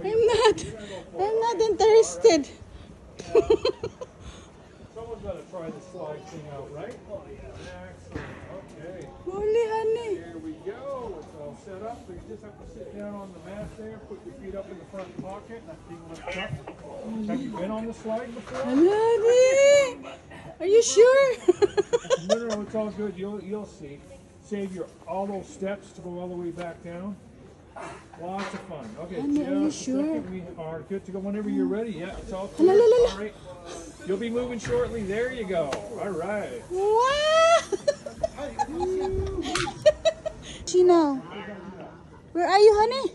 I'm not interested. Someone's got to try the slide thing out, right? Excellent. Okay. Holy honey. Here we go. It's all set up. So you just have to sit down on the mat there, put your feet up in the front pocket. That thing lifts up. Have you been on the slide before? Honey. Are you sure? No, it's all good. You'll see. Save all those steps to go all the way back down. Lots of fun. Okay, Honey, are you sure? second. We are good to go whenever you're ready. Yeah, it's all Hala, clear. hala, hala. All right. You'll be moving shortly. There you go. All right. Wow. Chino, where are you, honey?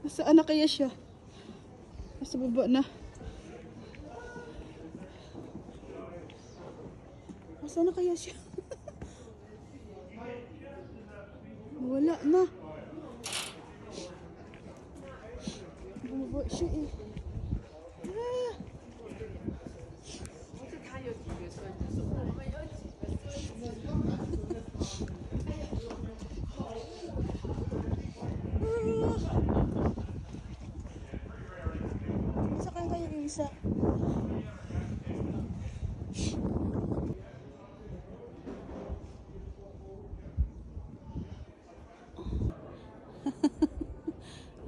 Nasaan na kaya siya? Nasa baba na. Nasaan na kaya siya? Wala na. Bumaba siya eh. Ah. Saan kaya yung isa?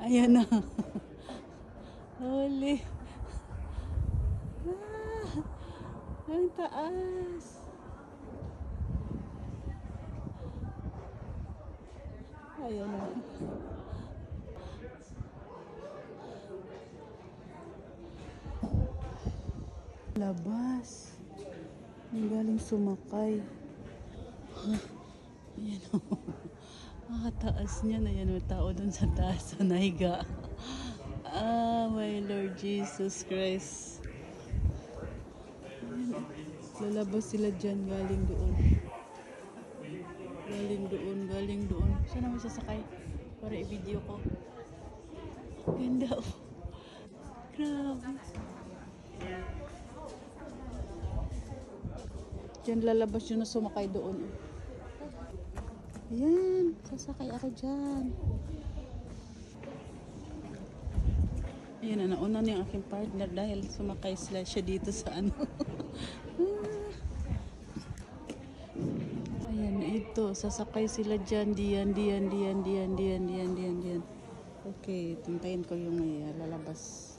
Ayan na. Holy. Ang taas. Ayan na. Labas. Ang galing sumakay. Ayan o. Makataas niya na yan. May tao dun sa taas. Sa nahiga. Ah, my Lord Jesus Christ. Lalabas sila dyan. Galing doon. Galing doon. Saan naman sasakay? Para i-video ko. Ganda oh. Grabe. Diyan lalabas yun na sumakay doon. Ayan, sasakay ako dyan. Ayan, nauna na yung aking partner dahil sumakay sila siya dito sa ano. Ayan, ito, sasakay sila dyan, diyan. Okay, tuntayin ko yung lalabas.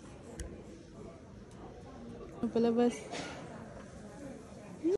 Palabas.